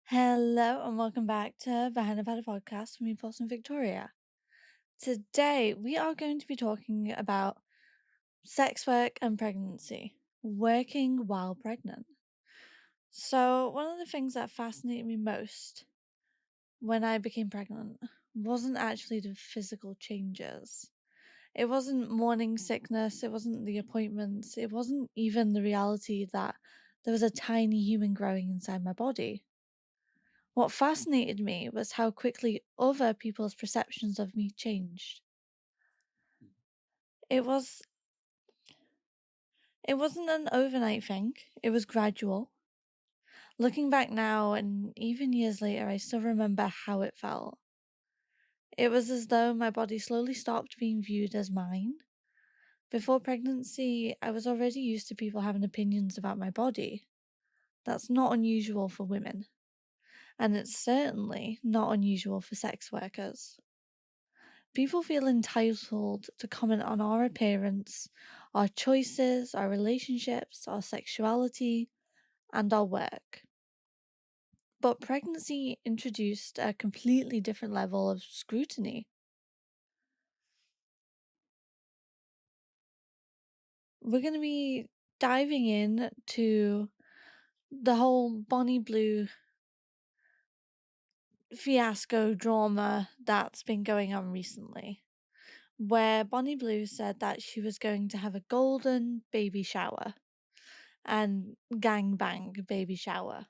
Hello and welcome back to Behindthepaddle podcast with me, Paul and Victoria. Today we are going to be talking about sex work and pregnancy, working while pregnant. So one of the things that fascinated me most when I became pregnant wasn't actually the physical changes. It wasn't morning sickness, it wasn't the appointments, it wasn't even the reality that there was a tiny human growing inside my body. What fascinated me was how quickly other people's perceptions of me changed. It was it wasn't an overnight thing, it was gradual. Looking back now and even years later, I still remember how it felt. It was as though my body slowly stopped being viewed as mine. Before pregnancy, I was already used to people having opinions about my body. That's not unusual for women, and it's certainly not unusual for sex workers. People feel entitled to comment on our appearance, our choices, our relationships, our sexuality, and our work. But pregnancy introduced a completely different level of scrutiny. We're going to be diving in to the whole Bonnie Blue fiasco drama that's been going on recently, where Bonnie Blue said that she was going to have a golden baby shower and gangbang baby shower.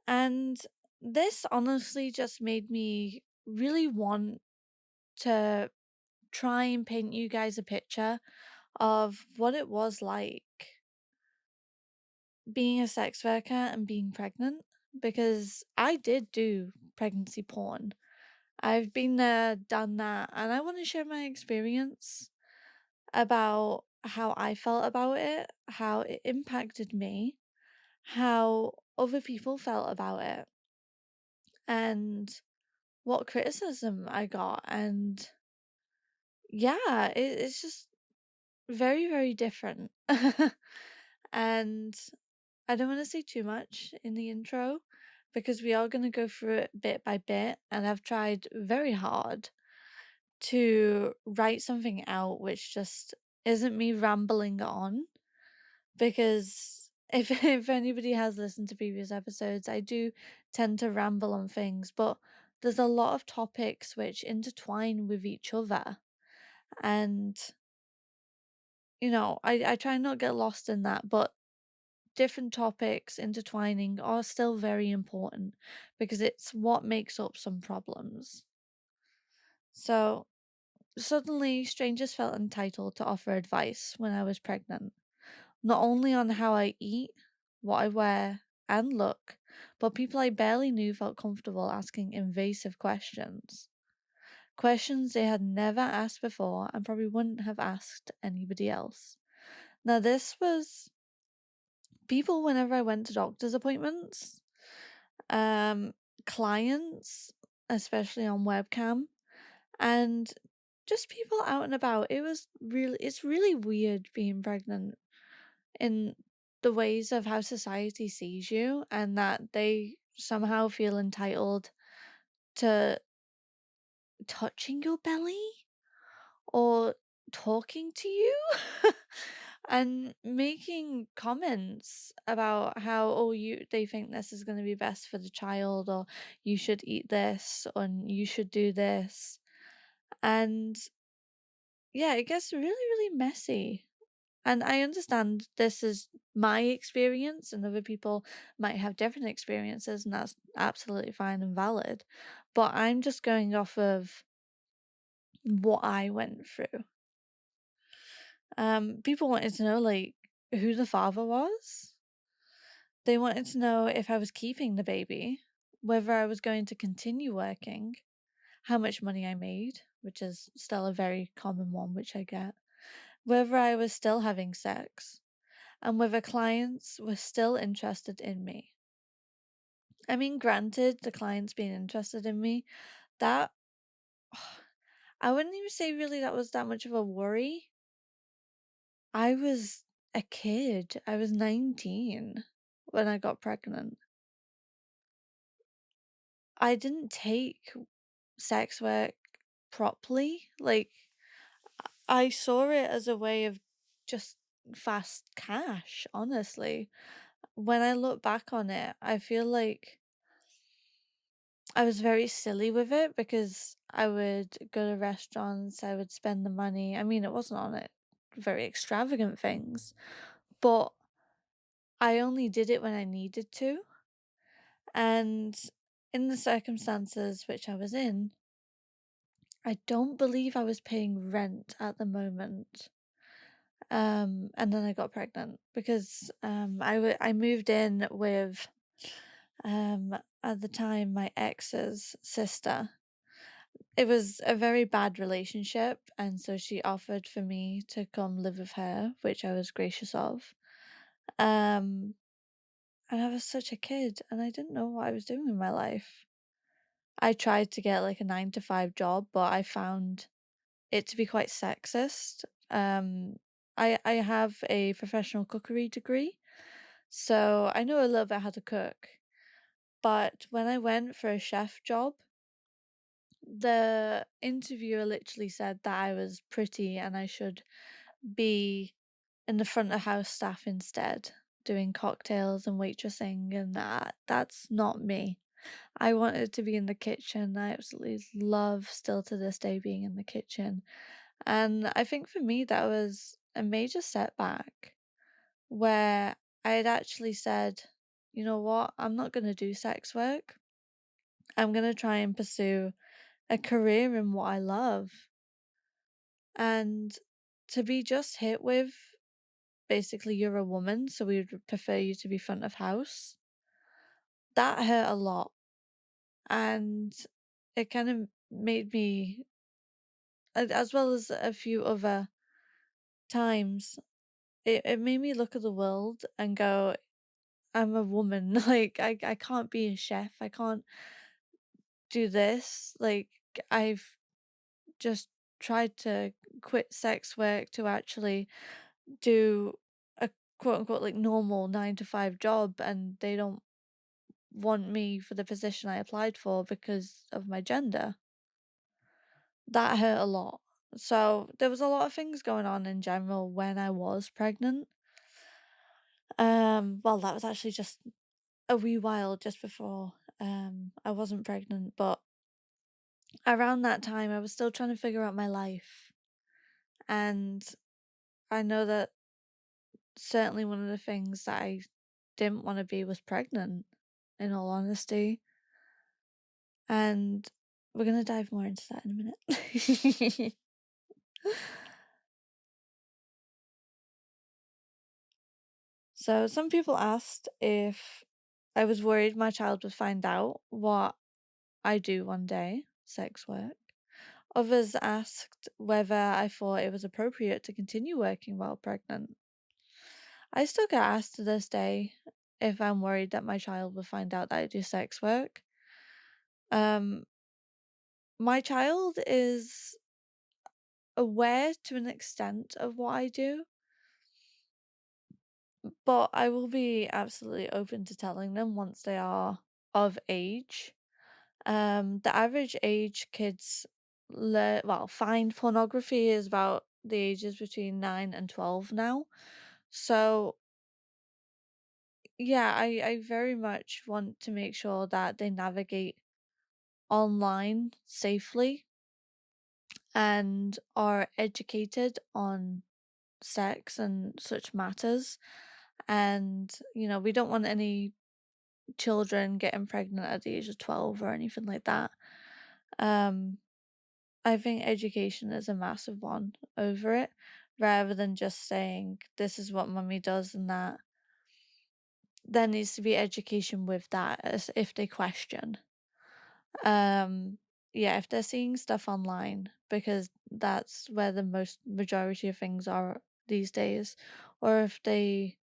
And this honestly just made me really want to try and paint you guys a picture of what it was like being a sex worker and being pregnant, because I did do pregnancy porn. I've been there, done that, and I want to share my experience about how I felt about it, how it impacted me, how other people felt about it, and what criticism I got. And yeah, it's just very, very different. And I don't want to say too much in the intro because we are going to go through it bit by bit, and I've tried very hard to write something out which just isn't me rambling on, because if anybody has listened to previous episodes, I do tend to ramble on things, but there's a lot of topics which intertwine with each other, and I try not to get lost in that, but different topics intertwining are still very important because it's what makes up some problems. So suddenly strangers felt entitled to offer advice when I was pregnant, not only on how I eat, what I wear, and look, but people I barely knew felt comfortable asking invasive questions. Questions they had never asked before and probably wouldn't have asked anybody else. Now, this was people whenever I went to doctor's appointments, clients, especially on webcam, and just people out and about. It's really weird being pregnant in the ways of how society sees you, and that they somehow feel entitled to touching your belly or talking to you and making comments about how, oh, they think this is going to be best for the child, or you should eat this, or you should do this. And yeah, it gets really, really messy. And I understand this is my experience, and other people might have different experiences, and that's absolutely fine and valid. But I'm just going off of what I went through. People wanted to know, like, who the father was. They wanted to know if I was keeping the baby, whether I was going to continue working, how much money I made, which is still a very common one, which I get, whether I was still having sex, and whether clients were still interested in me. I mean, granted, the clients being interested in me, that I wouldn't even say really that was that much of a worry. I was a kid. I was 19 when I got pregnant. I didn't take sex work properly. Like, I saw it as a way of just fast cash, honestly. When I look back on it, I feel like I was very silly with it because I would go to restaurants, I would spend the money. I mean, it wasn't on it very extravagant things, but I only did it when I needed to. And in the circumstances which I was in, I don't believe I was paying rent at the moment. And then I got pregnant because I moved in with at the time my ex's sister. It was a very bad relationship, and so she offered for me to come live with her, which I was gracious of. Um, and I was such a kid, and I didn't know what I was doing with my life. I tried to get like a 9 to 5 job, but I found it to be quite sexist. I have a professional cookery degree, so I know a little bit how to cook. But when I went for a chef job, the interviewer literally said that I was pretty and I should be in the front of house staff instead, doing cocktails and waitressing, and that's not me. I wanted to be in the kitchen. I absolutely love still to this day being in the kitchen. And I think for me that was a major setback where I had actually said, you know what, I'm not going to do sex work. I'm going to try and pursue a career in what I love. And to be just hit with basically you're a woman, so we would prefer you to be front of house, that hurt a lot. And it kind of made me, as well as a few other times, it made me look at the world and go, I'm a woman. Like, I can't be a chef. I can't do this. Like, I've just tried to quit sex work to actually do a quote unquote like normal 9 to 5 job, and they don't want me for the position I applied for because of my gender. That hurt a lot. So there was a lot of things going on in general when I was pregnant. Well, that was actually just a wee while just before I wasn't pregnant, but around that time I was still trying to figure out my life. And I know that certainly one of the things that I didn't want to be was pregnant, in all honesty. And we're gonna dive more into that in a minute. So some people asked if I was worried my child would find out what I do one day, sex work. Others asked whether I thought it was appropriate to continue working while pregnant. I still get asked to this day if I'm worried that my child will find out that I do sex work. Um, my child is aware to an extent of what I do, but I will be absolutely open to telling them once they are of age. The average age kids find pornography is about the ages between 9 and 12 now. So yeah, I very much want to make sure that they navigate online safely and are educated on sex and such matters. And, we don't want any children getting pregnant at the age of 12 or anything like that. I think education is a massive one over it, rather than just saying, this is what mummy does and that. There needs to be education with that as if they question. Um, yeah, if they're seeing stuff online, because that's where the majority of things are these days, or if they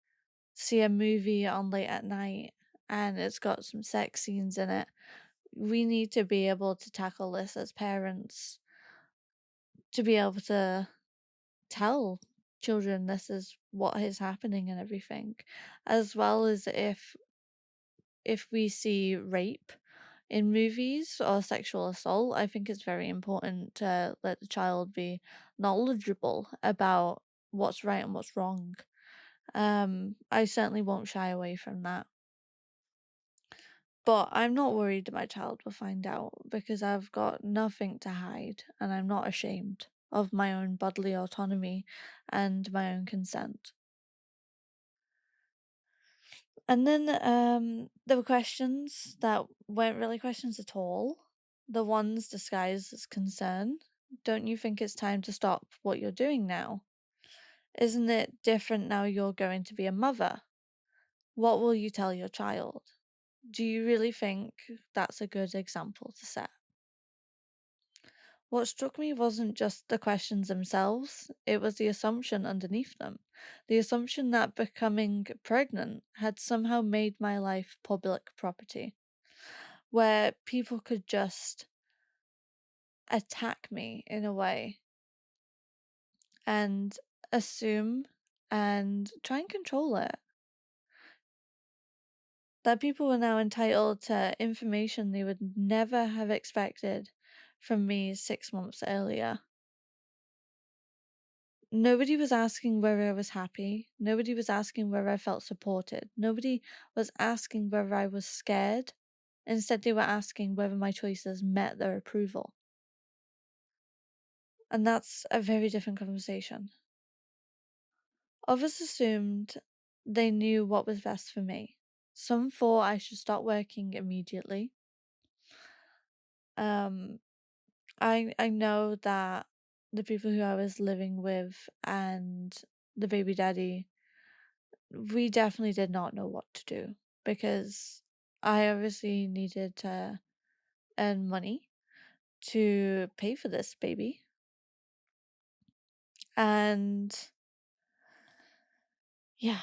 see a movie on late at night and it's got some sex scenes in it, we need to be able to tackle this as parents to be able to tell children this is what is happening and everything, as well as if we see rape, in movies or sexual assault, I think it's very important to let the child be knowledgeable about what's right and what's wrong. I certainly won't shy away from that. But I'm not worried that my child will find out because I've got nothing to hide and I'm not ashamed of my own bodily autonomy and my own consent. And then there were questions that weren't really questions at all. The ones disguised as concern. Don't you think it's time to stop what you're doing now? Isn't it different now you're going to be a mother? What will you tell your child? Do you really think that's a good example to set? What struck me wasn't just the questions themselves, it was the assumption underneath them. The assumption that becoming pregnant had somehow made my life public property, where people could just attack me in a way and assume and try and control it. That people were now entitled to information they would never have expected from me 6 months earlier. Nobody was asking whether I was happy. Nobody was asking whether I felt supported. Nobody was asking whether I was scared. Instead, they were asking whether my choices met their approval. And that's a very different conversation. Others assumed they knew what was best for me. Some thought I should start working immediately. I know that the people who I was living with and the baby daddy, we definitely did not know what to do because I obviously needed to earn money to pay for this baby. And yeah,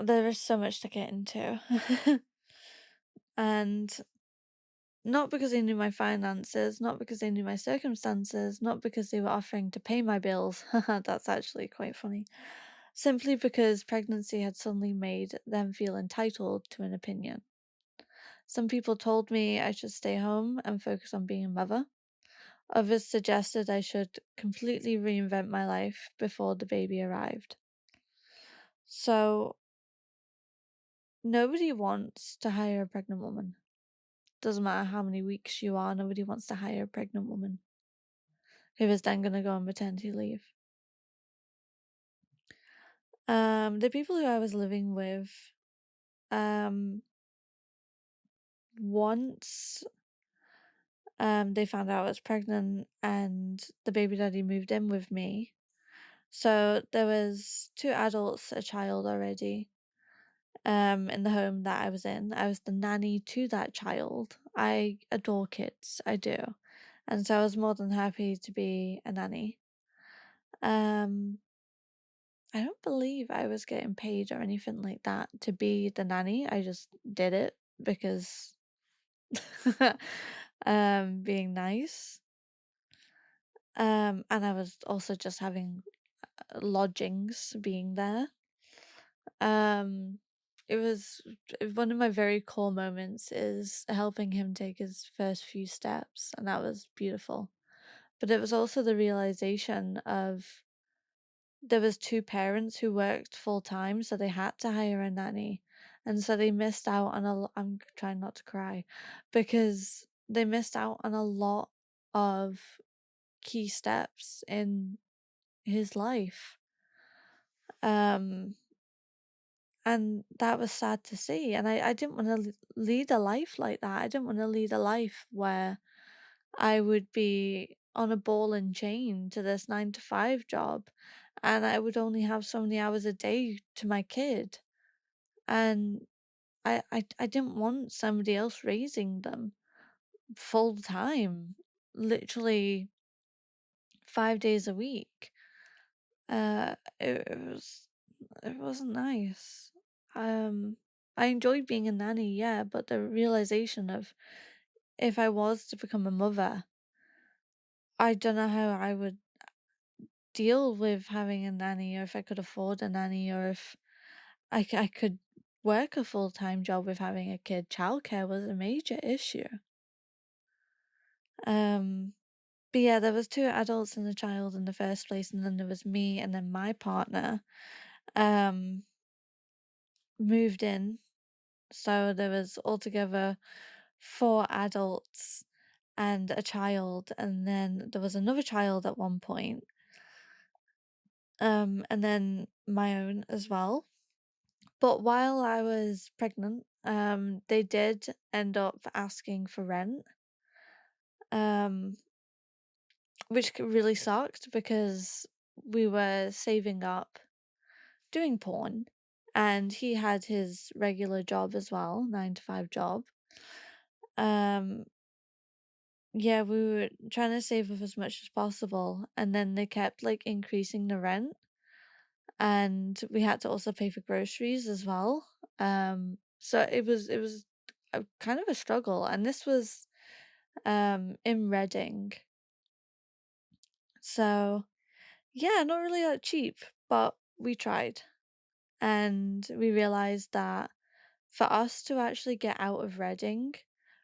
there is so much to get into. And not because they knew my finances, not because they knew my circumstances, not because they were offering to pay my bills. That's actually quite funny. Simply because pregnancy had suddenly made them feel entitled to an opinion. Some people told me I should stay home and focus on being a mother. Others suggested I should completely reinvent my life before the baby arrived. So, nobody wants to hire a pregnant woman. Doesn't matter how many weeks you are, nobody wants to hire a pregnant woman who is then going to go on maternity leave. The people who I was living with, once they found out I was pregnant and the baby daddy moved in with me. So there was 2 adults, a child already, in the home that I was in. I was the nanny to that child. I adore kids, I do. And so I was more than happy to be a nanny. I don't believe I was getting paid or anything like that to be the nanny. I just did it because being nice. And I was also just having lodgings being there. It was one of my very core moments is helping him take his first few steps, and that was beautiful. But it was also the realization of there was 2 parents who worked full time, so they had to hire a nanny. And so they missed out on I'm trying not to cry because they missed out on a lot of key steps in his life. And that was sad to see. And I didn't want to lead a life like that. I didn't want to lead a life where I would be on a ball and chain to this 9 to 5 job and I would only have so many hours a day to my kid. And I didn't want somebody else raising them full time, literally 5 days a week. It wasn't nice. I enjoyed being a nanny, yeah, but the realization of if I was to become a mother, I don't know how I would deal with having a nanny, or if I could afford a nanny, or if I could work a full time job with having a kid. Childcare was a major issue. But yeah, there was two adults and a child in the first place, and then there was me, and then my partner um moved in. So there was altogether four adults and a child, and then there was another child at one point, and then my own as well. But while I was pregnant, they did end up asking for rent, um, which really sucked because we were saving up doing porn, and he had his regular job as well, 9 to 5 job. Um, yeah, we were trying to save up as much as possible, and then they kept like increasing the rent, and we had to also pay for groceries as well. So it was a kind of a struggle, and this was in Reading. So yeah, not really that cheap, but we tried, and we realized that for us to actually get out of Reading,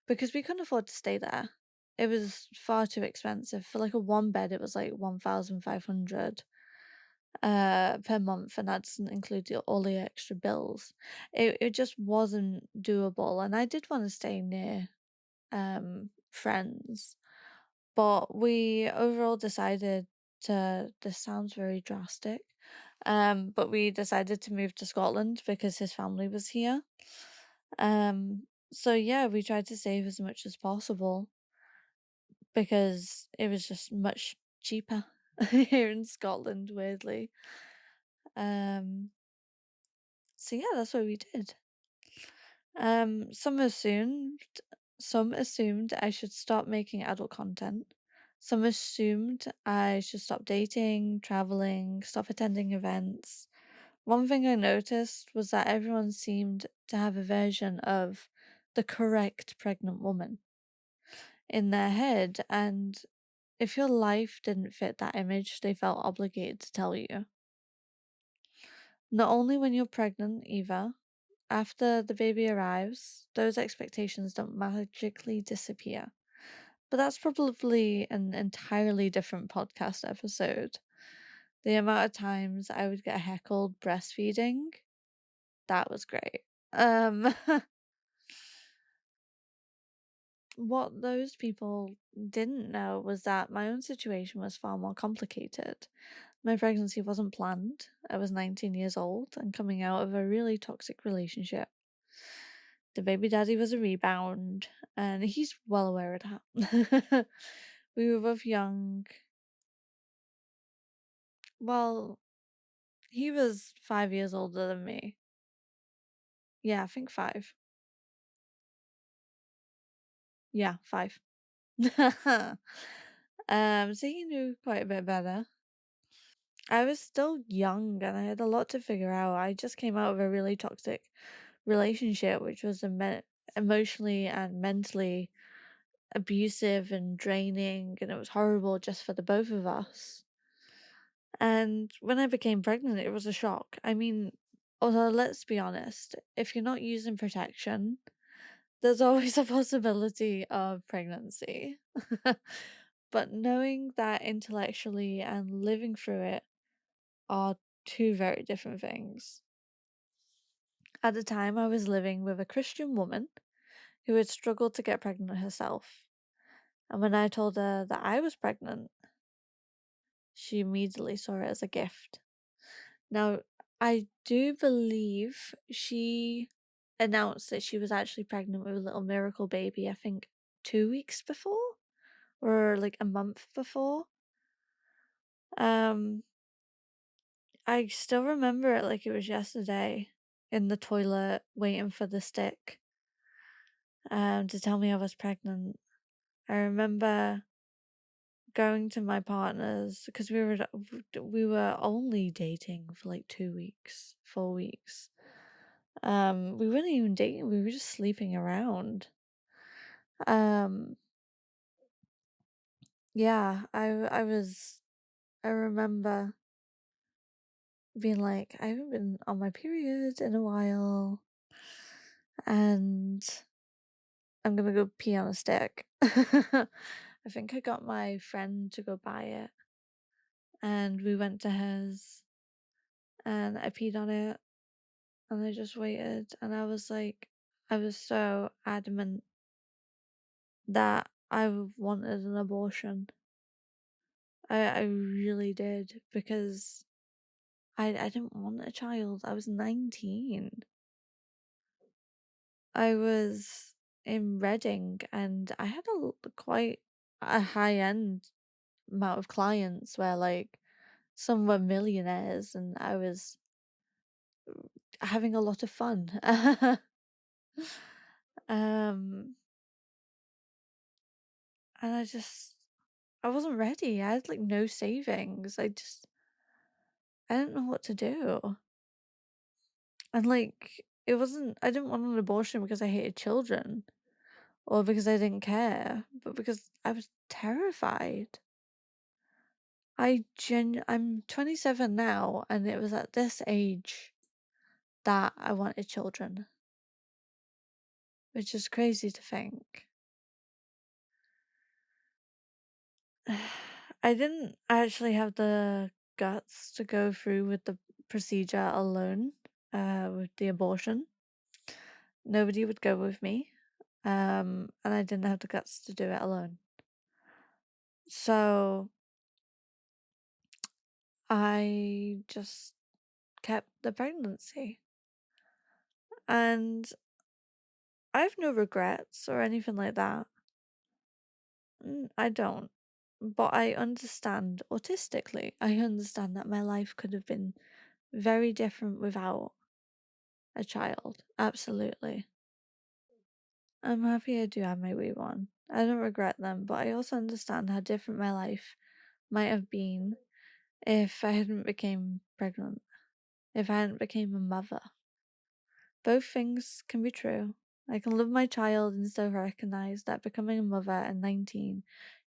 because we couldn't afford to stay there, it was far too expensive. For like a one bed, it was like 1,500 per month, and that doesn't include all the extra bills. It just wasn't doable, and I did want to stay near friends, but we overall decided to. This sounds very drastic, but we decided to move to Scotland because his family was here. So yeah, we tried to save as much as possible because it was just much cheaper here in Scotland, weirdly. Um, so yeah, that's what we did. Um, some assumed some assumed I should stop making adult content. Some assumed I should stop dating, traveling, stop attending events. One thing I noticed was that everyone seemed to have a version of the correct pregnant woman in their head, and if your life didn't fit that image, they felt obligated to tell you. Not only when you're pregnant, either. After the baby arrives, those expectations don't magically disappear. But that's probably an entirely different podcast episode. The amount of times I would get heckled breastfeeding, that was great. Um, what those people didn't know was that my own situation was far more complicated. My pregnancy wasn't planned. I was 19 years old and coming out of a really toxic relationship. The baby daddy was a rebound, and he's well aware of that. We were both young. Well, he was 5 years older than me. Yeah, I think 5. Yeah, 5. So he knew quite a bit better. I was still young and I had a lot to figure out. I just came out of a really toxic relationship, which was emotionally and mentally abusive and draining, and it was horrible just for the both of us. And when I became pregnant, it was a shock. I mean, although let's be honest, if you're not using protection, there's always a possibility of pregnancy. But knowing that intellectually and living through it are two very different things. At the time, I was living with a Christian woman who had struggled to get pregnant herself. And when I told her that I was pregnant, she immediately saw it as a gift. Now, I do believe she announced that she was actually pregnant with a little miracle baby, I think 2 weeks before or like a month before. Um, I still remember it like it was yesterday in the toilet waiting for the stick to tell me I was pregnant. I remember going to my partner's because we were only dating for like 2 weeks, 4 weeks. We weren't even dating, we were just sleeping around. Um, yeah, I remember being like, I haven't been on my period in a while, and I'm gonna go pee on a stick. I I think I got my friend to go buy it, and we went to hers, and I peed on it, and I just waited, and I was like, I was so adamant that I wanted an abortion. I really did, because I didn't want a child. I was 19. I was in Reading, and I had quite a high-end amount of clients where, like, some were millionaires, and I was having a lot of fun. Um, and I wasn't ready. I had, like, no savings. I didn't know what to do. And, like, I didn't want an abortion because I hated children or because I didn't care, but because I was terrified. I'm 27 now, and it was at this age that I wanted children, which is crazy to think. I didn't actually have the guts to go through with the procedure alone, with the abortion. Nobody would go with me, and I didn't have the guts to do it alone. So I just kept the pregnancy. And I have no regrets or anything like that. I don't. But I understand autistically. I understand that my life could have been very different without a child. Absolutely. I'm happy I do have my wee one. I don't regret them, but I also understand how different my life might have been if I hadn't became pregnant, if I hadn't became a mother. Both things can be true. I can love my child and still recognize that becoming a mother at 19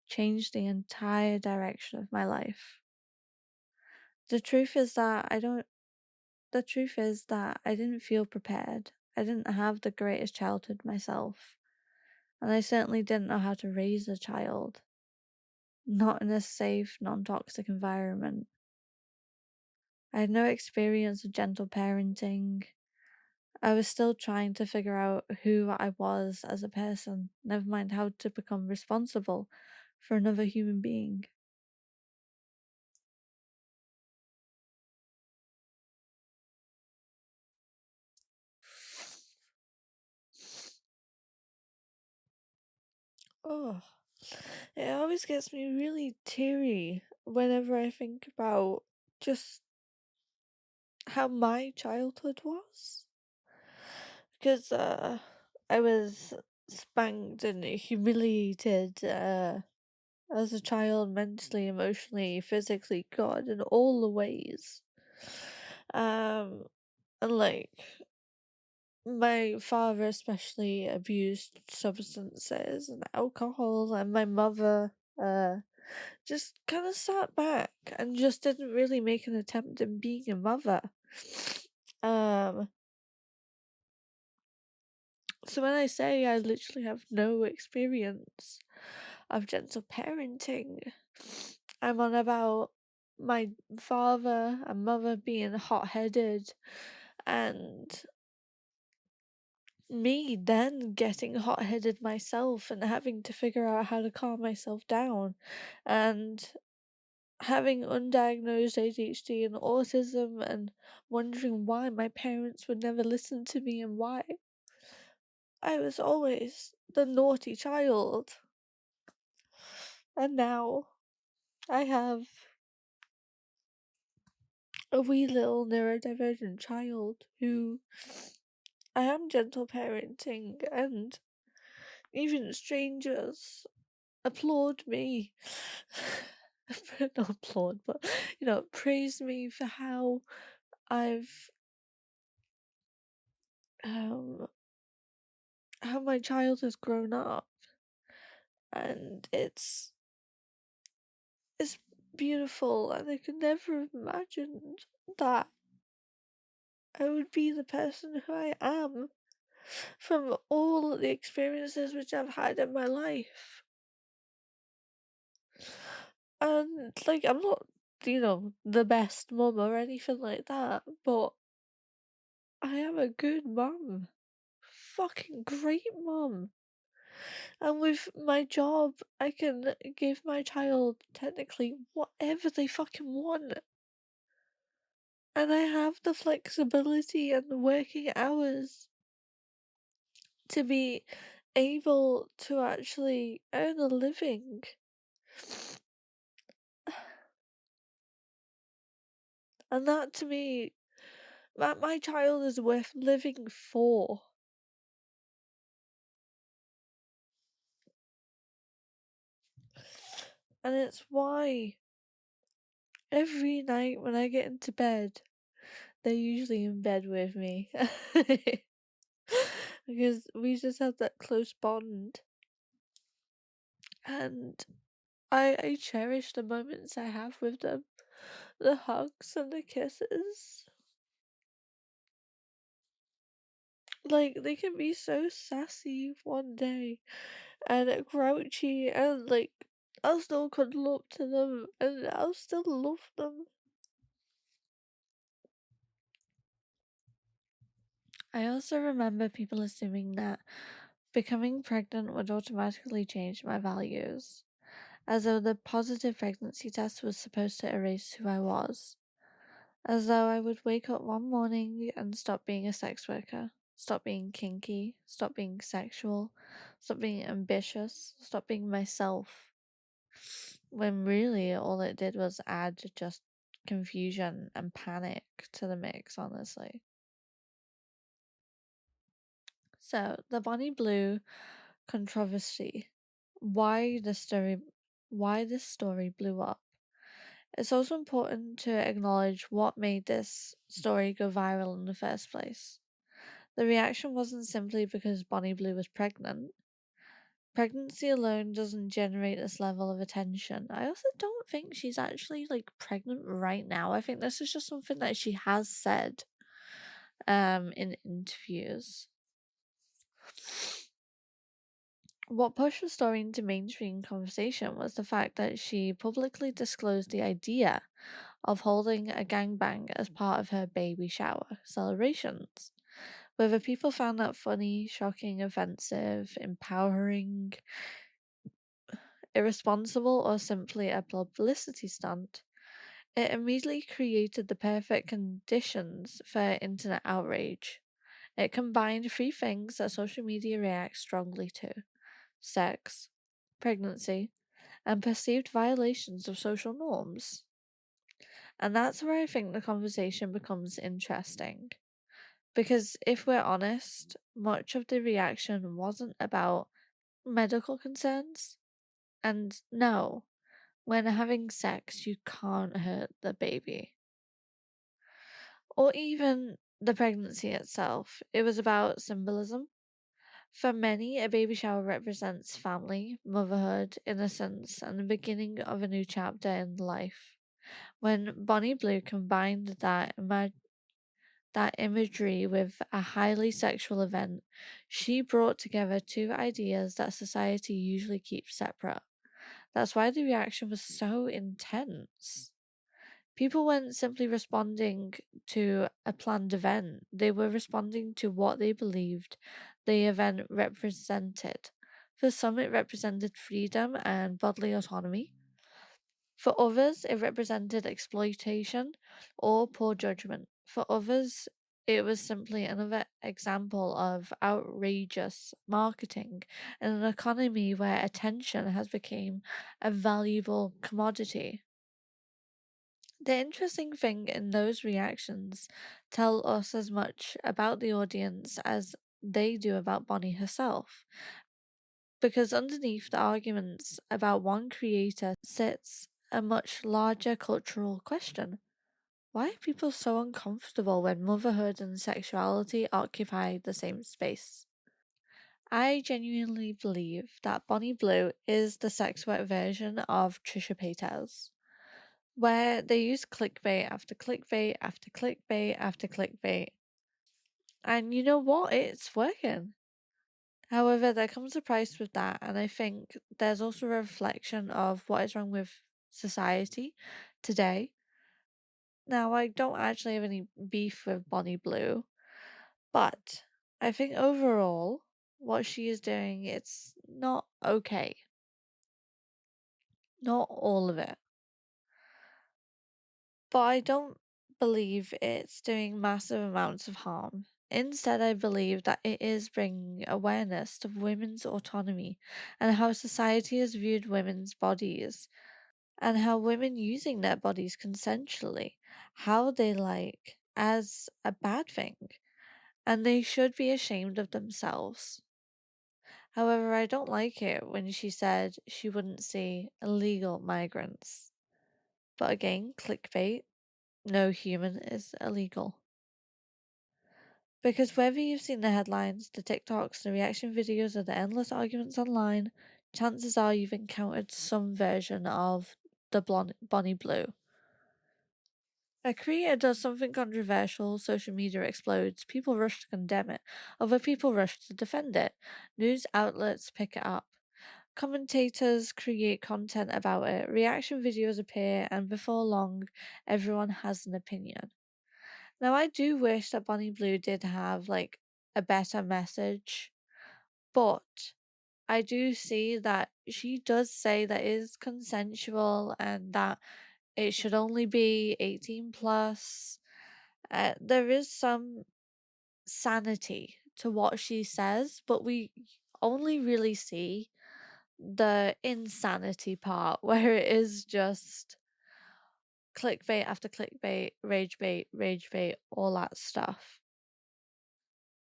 changed the entire direction of my life. The truth is that I didn't feel prepared. I didn't have the greatest childhood myself, and I certainly didn't know how to raise a child. Not in a safe, non-toxic environment. I had no experience of gentle parenting. I was still trying to figure out who I was as a person, never mind how to become responsible for another human being. Oh, it always gets me really teary whenever I think about just how my childhood was. Because I was spanked and humiliated as a child, mentally, emotionally, physically, God, in all the ways. Um, and like, my father especially abused substances and alcohol, and my mother just kind of sat back and just didn't really make an attempt in being a mother. Um, so when I say I literally have no experience of gentle parenting, I'm on about my father and mother being hot-headed, and me then getting hot-headed myself and having to figure out how to calm myself down, and having undiagnosed ADHD and autism, and wondering why my parents would never listen to me and why I was always the naughty child. And now I have a wee little neurodivergent child who I am gentle parenting, and even strangers applaud me. Not applaud, but praise me for I've um how my child has grown up, and it's beautiful, and I could never have imagined that I would be the person who I am from all the experiences which I've had in my life. And like I'm not, the best mum or anything like that, but I am a good mum. Fucking great mum. And with my job, I can give my child technically whatever they fucking want. And I have the flexibility and the working hours to be able to actually earn a living. And that to me, that my child is worth living for. And it's why every night when I get into bed, they're usually in bed with me. Because we just have that close bond. And I cherish the moments I have with them. The hugs and the kisses. Like, they can be so sassy one day and grouchy, and like, I'll still cuddle up to them and I'll still love them. I also remember people assuming that becoming pregnant would automatically change my values, as though the positive pregnancy test was supposed to erase who I was. As though I would wake up one morning and stop being a sex worker, stop being kinky, stop being sexual, stop being ambitious, stop being myself. When really all it did was add just confusion and panic to the mix, honestly. So, the Bonnie Blue controversy. Why the story why this story blew up. It's also important to acknowledge what made this story go viral in the first place. The reaction wasn't simply because Bonnie Blue was pregnant. Pregnancy alone doesn't generate this level of attention. I also don't think she's actually like pregnant right now. I think this is just something that she has said in interviews. What pushed the story into mainstream conversation was the fact that she publicly disclosed the idea of holding a gangbang as part of her baby shower celebrations. Whether people found that funny, shocking, offensive, empowering, irresponsible, or simply a publicity stunt, it immediately created the perfect conditions for internet outrage. It combined three things that social media reacts strongly to: sex, pregnancy, and perceived violations of social norms. And that's where I think the conversation becomes interesting. Because if we're honest, much of the reaction wasn't about medical concerns. And no, when having sex, you can't hurt the baby. Or even the pregnancy itself. It was about symbolism. For many, a baby shower represents family, motherhood, innocence, and the beginning of a new chapter in life. When Bonnie Blue combined that imagery with a highly sexual event, she brought together two ideas that society usually keeps separate. That's why the reaction was so intense. People weren't simply responding to a planned event, they were responding to what they believed the event represented. For some, it represented freedom and bodily autonomy. For others, it represented exploitation or poor judgment. For others, it was simply another example of outrageous marketing in an economy where attention has become a valuable commodity. The interesting thing in those reactions tell us as much about the audience as they do about Bonnie herself. Because underneath the arguments about one creator sits a much larger cultural question. Why are people so uncomfortable when motherhood and sexuality occupy the same space? I genuinely believe that Bonnie Blue is the sex work version of Trisha Paytas, where they use clickbait after clickbait after clickbait after clickbait. And you know what? It's working. However, there comes a price with that, and I think there's also a reflection of what is wrong with society today. Now, I don't actually have any beef with Bonnie Blue, but I think overall, what she is doing, it's not okay. Not all of it. But I don't believe it's doing massive amounts of harm. Instead, I believe that it is bringing awareness to women's autonomy and how society has viewed women's bodies and how women using their bodies consensually, how they like, as a bad thing, and they should be ashamed of themselves. However, I don't like it when she said she wouldn't see illegal migrants. But again, clickbait, no human is illegal. Because whether you've seen the headlines, the TikToks, the reaction videos, or the endless arguments online, chances are you've encountered some version of the Bonnie Blue. A creator does something controversial, social media explodes, people rush to condemn it, other people rush to defend it, news outlets pick it up. Commentators create content about it, reaction videos appear, and before long, everyone has an opinion. Now, I do wish that Bonnie Blue did have like a better message, but I do see that she does say that it is consensual and that it should only be 18 plus. There is some sanity to what she says, but we only really see the insanity part where it is just clickbait after clickbait, rage bait, all that stuff.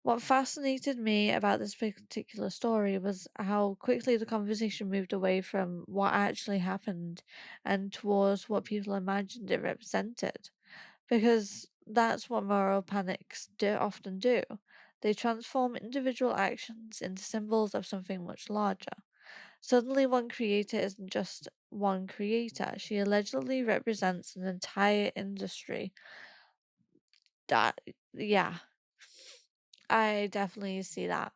What fascinated me about this particular story was how quickly the conversation moved away from what actually happened and towards what people imagined it represented. Because that's what moral panics often do. They transform individual actions into symbols of something much larger. Suddenly, one creator isn't just one creator, she allegedly represents an entire industry. That, yeah, I definitely see that.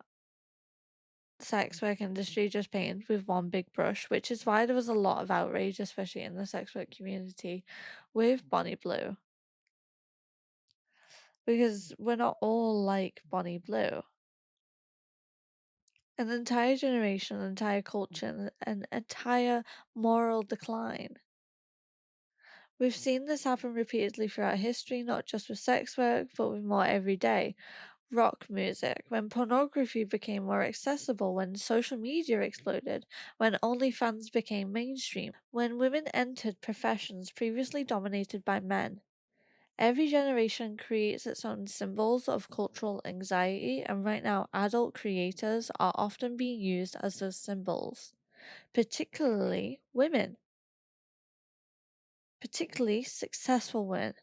Sex work industry just painted with one big brush, which is why there was a lot of outrage, especially in the sex work community, with Bonnie Blue. Because we're not all like Bonnie Blue. An entire generation, an entire culture, an entire moral decline. We've seen this happen repeatedly throughout history, not just with sex work, but with more everyday. Rock music, when pornography became more accessible, when social media exploded, when OnlyFans became mainstream, when women entered professions previously dominated by men. Every generation creates its own symbols of cultural anxiety, and right now, adult creators are often being used as those symbols, particularly women, particularly successful women,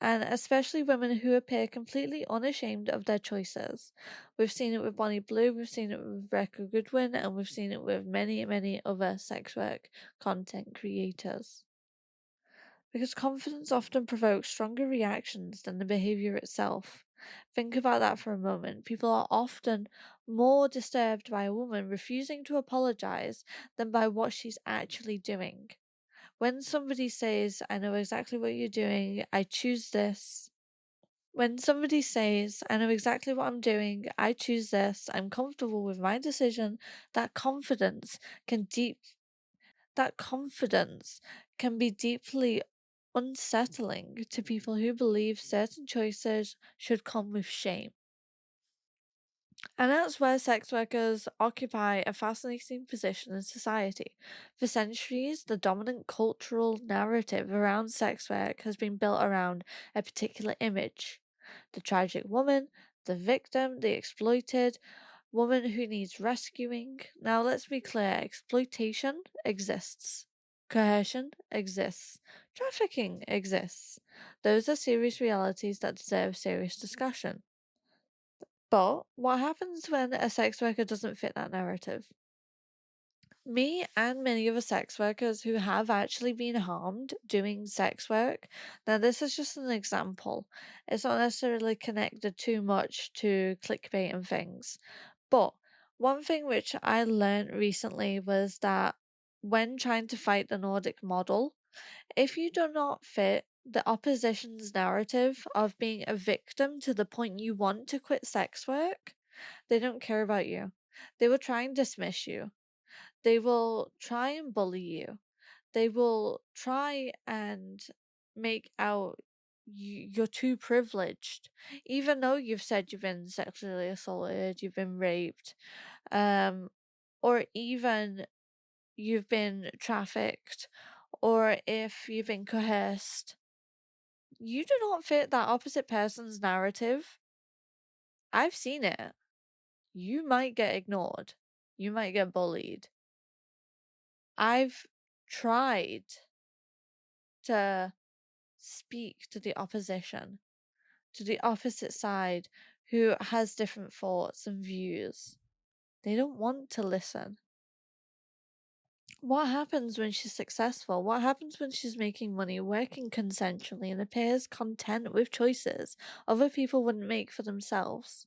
and especially women who appear completely unashamed of their choices. We've seen it with Bonnie Blue, we've seen it with Rebecca Goodwin, and we've seen it with many, many other sex work content creators. Because confidence often provokes stronger reactions than the behavior itself. Think about that for a moment. People are often more disturbed by a woman refusing to apologize than by what she's actually doing. When somebody says, I know exactly what you're doing, I choose this. When somebody says, I know exactly what I'm doing, I choose this, I'm comfortable with my decision, that confidence can deep that confidence can be deeply unsettling to people who believe certain choices should come with shame. And that's where sex workers occupy a fascinating position in society. For centuries, the dominant cultural narrative around sex work has been built around a particular image: the tragic woman, the victim, the exploited, woman who needs rescuing. Now, let's be clear: exploitation exists, coercion exists, trafficking exists. Those are serious realities that deserve serious discussion. But what happens when a sex worker doesn't fit that narrative? Me and many other sex workers who have actually been harmed doing sex work. Now, this is just an example. It's not necessarily connected too much to clickbait and things. But one thing which I learned recently was that when trying to fight the Nordic model, if you do not fit the opposition's narrative of being a victim to the point you want to quit sex work, they don't care about you. They will try and dismiss you. They will try and bully you. They will try and make out you're too privileged, even though you've said you've been sexually assaulted, you've been raped, um, or even you've been trafficked, or if you've been coerced. You do not fit that opposite person's narrative. I've seen it. You might get ignored. You might get bullied. I've tried to speak to the opposition, to the opposite side who has different thoughts and views. They don't want to listen. What happens when she's successful? What happens when she's making money, working consensually, and appears content with choices other people wouldn't make for themselves?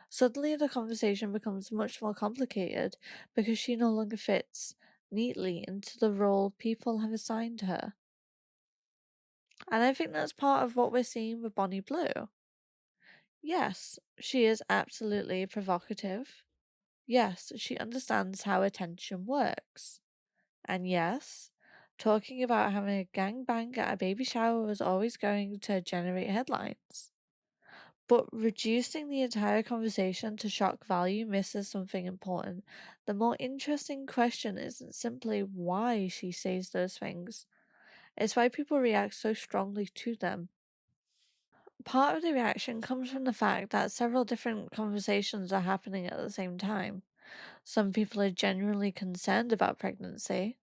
Suddenly, the conversation becomes much more complicated because she no longer fits neatly into the role people have assigned her. And I think that's part of what we're seeing with Bonnie Blue. Yes, she is absolutely provocative. Yes, she understands how attention works. And yes, talking about having a gangbang at a baby shower was always going to generate headlines. But reducing the entire conversation to shock value misses something important. The more interesting question isn't simply why she says those things, it's why people react so strongly to them. Part of the reaction comes from the fact that several different conversations are happening at the same time. Some people are genuinely concerned about pregnancy,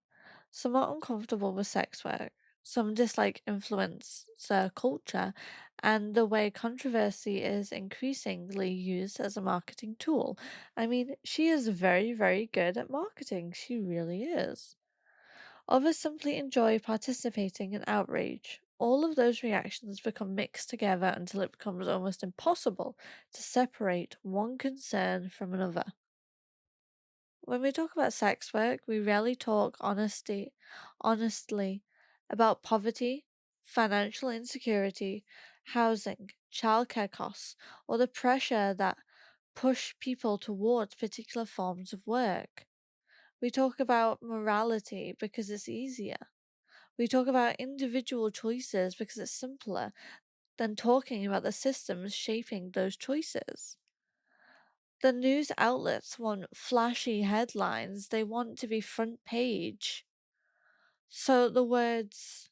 some are uncomfortable with sex work, some dislike influencer culture and the way controversy is increasingly used as a marketing tool. I mean, she is very, very good at marketing. She really is. Others simply enjoy participating in outrage. All of those reactions become mixed together until it becomes almost impossible to separate one concern from another. When we talk about sex work, we rarely talk honestly about poverty, financial insecurity, housing, childcare costs, or the pressure that push people towards particular forms of work. We talk about morality because it's easier. We talk about individual choices because it's simpler than talking about the systems shaping those choices. The news outlets want flashy headlines, they want to be front page. So the words,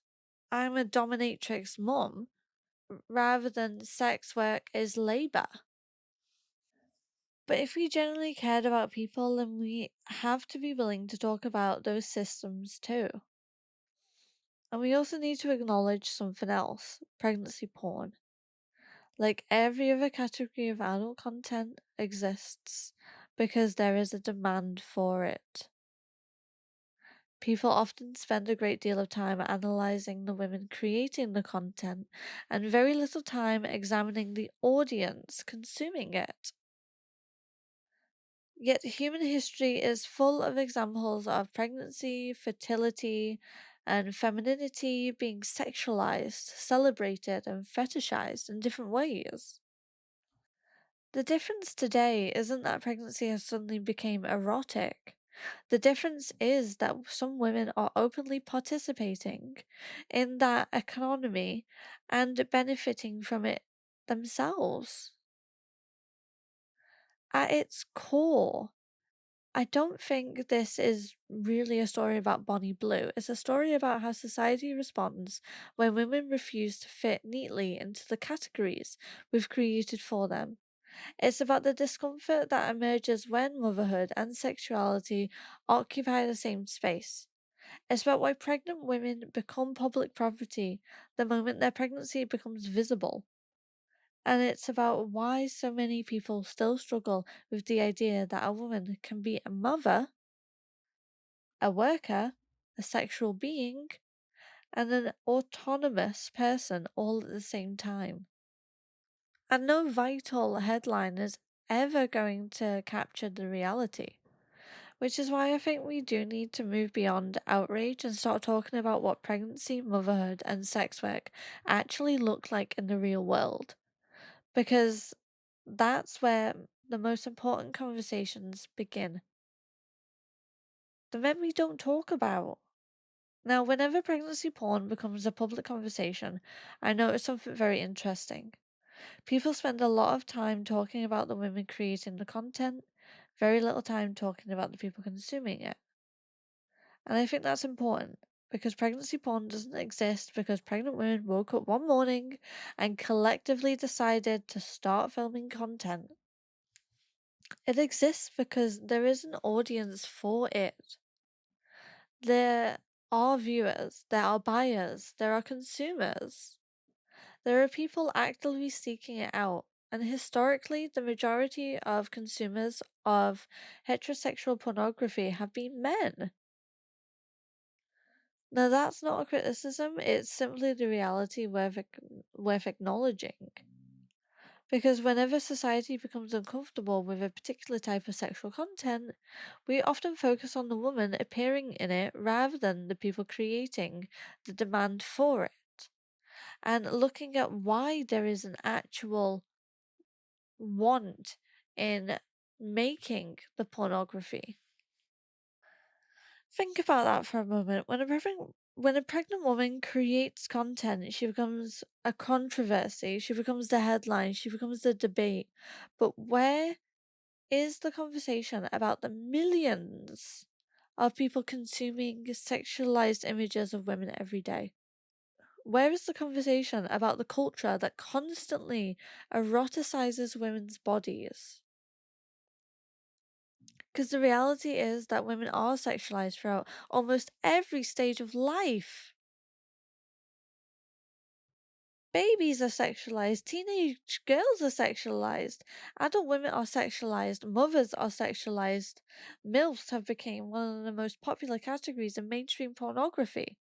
I'm a dominatrix mum, rather than sex work is labour. But if we genuinely cared about people, then we have to be willing to talk about those systems too. And we also need to acknowledge something else: pregnancy porn. Like every other category of adult content exists because there is a demand for it. People often spend a great deal of time analyzing the women creating the content and very little time examining the audience consuming it. Yet human history is full of examples of pregnancy, fertility, and femininity being sexualized, celebrated, and fetishized in different ways. The difference today isn't that pregnancy has suddenly become erotic. The difference is that some women are openly participating in that economy and benefiting from it themselves. At its core, I don't think this is really a story about Bonnie Blue. It's a story about how society responds when women refuse to fit neatly into the categories we've created for them. It's about the discomfort that emerges when motherhood and sexuality occupy the same space. It's about why pregnant women become public property the moment their pregnancy becomes visible. And it's about why so many people still struggle with the idea that a woman can be a mother, a worker, a sexual being, and an autonomous person all at the same time. And no vital headline is ever going to capture the reality. Which is why I think we do need to move beyond outrage and start talking about what pregnancy, motherhood, and sex work actually look like in the real world. Because that's where the most important conversations begin. The men we don't talk about. Now, whenever pregnancy porn becomes a public conversation, I notice something very interesting. People spend a lot of time talking about the women creating the content, very little time talking about the people consuming it. And I think that's important because pregnancy porn doesn't exist because pregnant women woke up one morning and collectively decided to start filming content. It exists because there is an audience for it. There are viewers, there are buyers, there are consumers. There are people actively seeking it out, and historically, the majority of consumers of heterosexual pornography have been men. Now, that's not a criticism, it's simply the reality worth acknowledging. Because whenever society becomes uncomfortable with a particular type of sexual content, we often focus on the woman appearing in it rather than the people creating the demand for it. And looking at why there is an actual want in making the pornography. Think about that for a moment. When a pregnant woman creates content, she becomes a controversy, she becomes the headline, she becomes the debate. But where is the conversation about the millions of people consuming sexualized images of women every day? Where is the conversation about the culture that constantly eroticizes women's bodies? Because the reality is that women are sexualized throughout almost every stage of life. Babies are sexualized, teenage girls are sexualized, adult women are sexualized, mothers are sexualized. MILFs have become one of the most popular categories in mainstream pornography.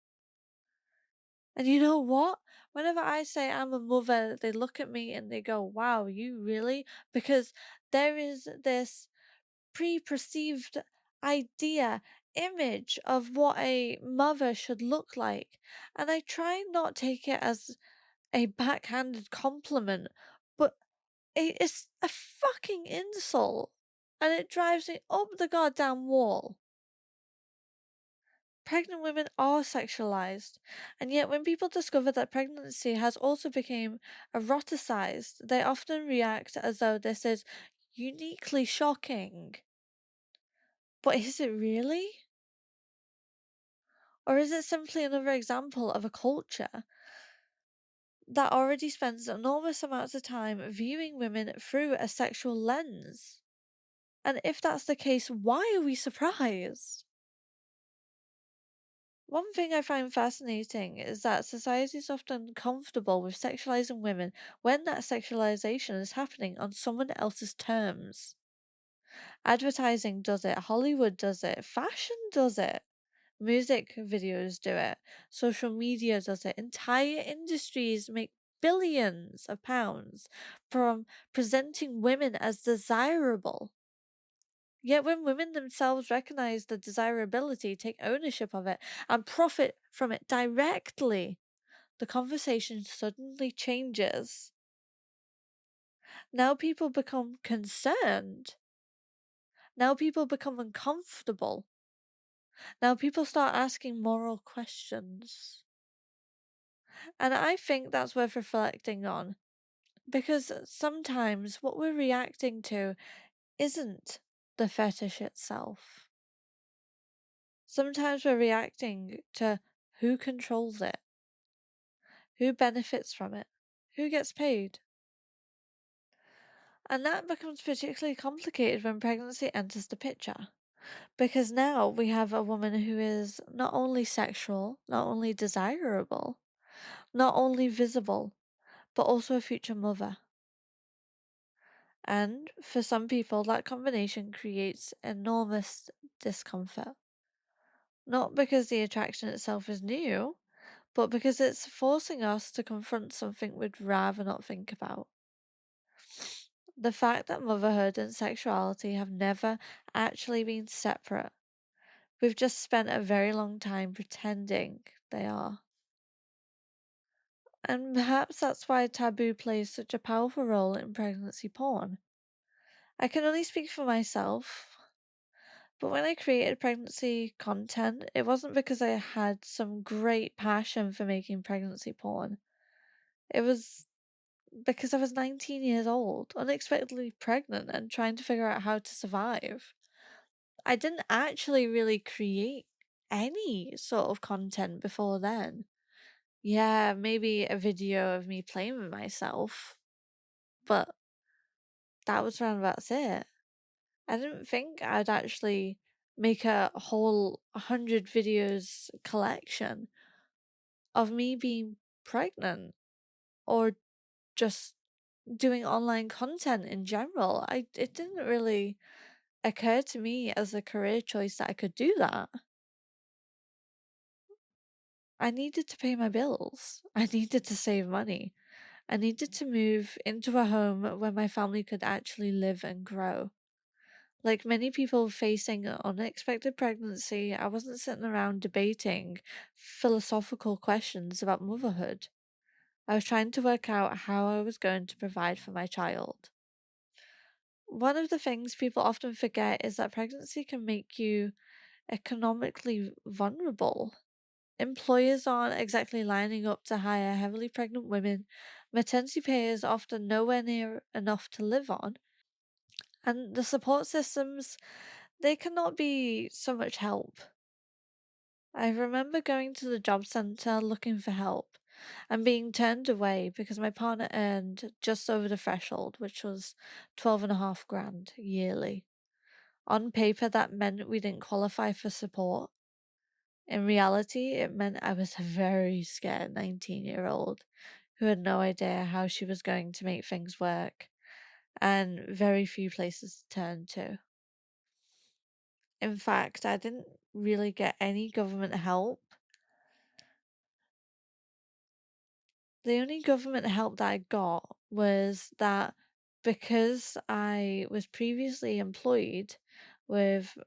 And you know what? Whenever I say I'm a mother, they look at me and they go, wow, you really? Because there is this pre-perceived idea, image of what a mother should look like. And I try not take it as a backhanded compliment, but it's a fucking insult. And it drives me up the goddamn wall. Pregnant women are sexualized, and yet when people discover that pregnancy has also become eroticized, they often react as though this is uniquely shocking. But is it really? Or is it simply another example of a culture that already spends enormous amounts of time viewing women through a sexual lens? And if that's the case, why are we surprised? One thing I find fascinating is that society is often comfortable with sexualizing women when that sexualization is happening on someone else's terms. Advertising does it, Hollywood does it, fashion does it. Music videos do it, social media does it, entire industries make billions of pounds from presenting women as desirable. Yet when women themselves recognize the desirability, take ownership of it, and profit from it directly, the conversation suddenly changes. Now people become concerned. Now people become uncomfortable. Now people start asking moral questions. And I think that's worth reflecting on because sometimes what we're reacting to isn't the fetish itself. Sometimes we're reacting to who controls it, who benefits from it, who gets paid. And that becomes particularly complicated when pregnancy enters the picture. Because now we have a woman who is not only sexual, not only desirable, not only visible, but also a future mother. And for some people, that combination creates enormous discomfort. Not because the attraction itself is new, but because it's forcing us to confront something we'd rather not think about. The fact that motherhood and sexuality have never actually been separate. We've just spent a very long time pretending they are. And perhaps that's why taboo plays such a powerful role in pregnancy porn. I can only speak for myself, but when I created pregnancy content, it wasn't because I had some great passion for making pregnancy porn. It was because I was 19 years old, unexpectedly pregnant, and trying to figure out how to survive. I didn't actually really create any sort of content before then. Yeah, maybe a video of me playing with myself, but that was around about it. I didn't think I'd actually make a whole 100 videos collection of me being pregnant or just doing online content in general. It didn't really occur to me as a career choice that I could do that. I needed to pay my bills. I needed to save money. I needed to move into a home where my family could actually live and grow. Like many people facing an unexpected pregnancy, I wasn't sitting around debating philosophical questions about motherhood. I was trying to work out how I was going to provide for my child. One of the things people often forget is that pregnancy can make you economically vulnerable. Employers aren't exactly lining up to hire heavily pregnant women. Maternity pay is often nowhere near enough to live on. And the support systems, they cannot be so much help. I remember going to the job centre looking for help and being turned away because my partner earned just over the threshold, which was 12.5 grand yearly. On paper, that meant we didn't qualify for support. In reality, it meant I was a very scared 19-year-old who had no idea how she was going to make things work and very few places to turn to. In fact, I didn't really get any government help. The only government help that I got was that because I was previously employed with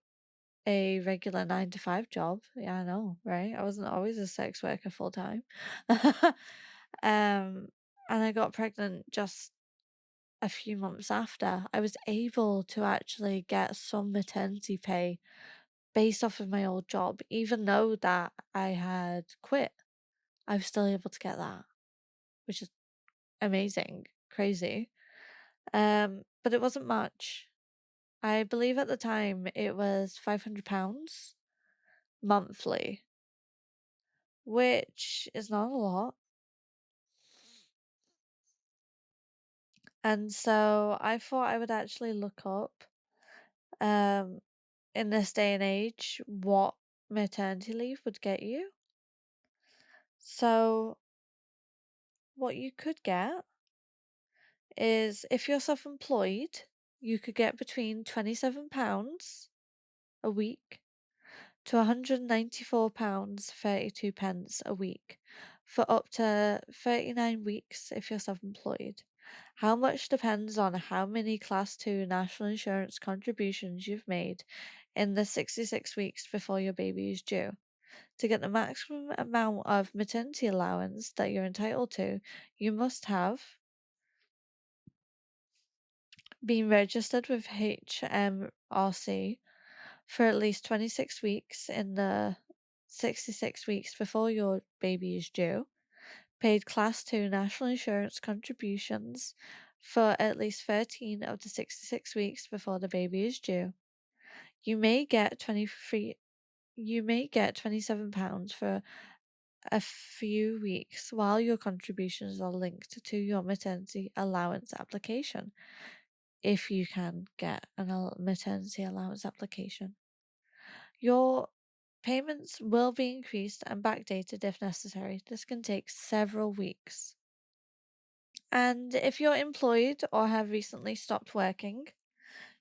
a regular 9 to 5 job. Yeah, I know, right? I wasn't always a sex worker full time. And I got pregnant just a few months after. I was able to actually get some maternity pay based off of my old job, even though that I had quit. I was still able to get that, which is amazing, crazy. But it wasn't much. I believe at the time it was £500 monthly, which is not a lot. And so I thought I would actually look up, um, in this day and age, what maternity leave would get you. So what you could get is if you're self-employed, you could get between £27 a week to £194.32 a week for up to 39 weeks if you're self-employed. How much depends on how many Class 2 national insurance contributions you've made in the 66 weeks before your baby is due. To get the maximum amount of maternity allowance that you're entitled to, you must have been registered with HMRC for at least 26 weeks in the 66 weeks before your baby is due, paid Class 2 national insurance contributions for at least 13 of the 66 weeks before the baby is due. You may get £27 for a few weeks while your contributions are linked to your maternity allowance application, if you can get a maternity allowance application. Your payments will be increased and backdated if necessary. This can take several weeks. And if you're employed or have recently stopped working,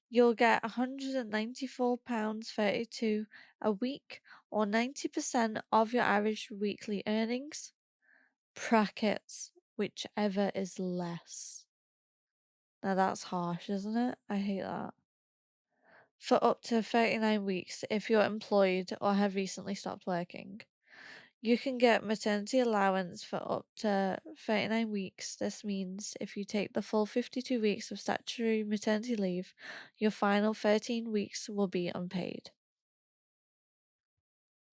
you'll get £194.32 a week, or 90% of your average weekly earnings, brackets, whichever is less. Now that's harsh, isn't it? I hate that. For up to 39 weeks if you're employed or have recently stopped working. You can get maternity allowance for up to 39 weeks. This means if you take the full 52 weeks of statutory maternity leave, your final 13 weeks will be unpaid.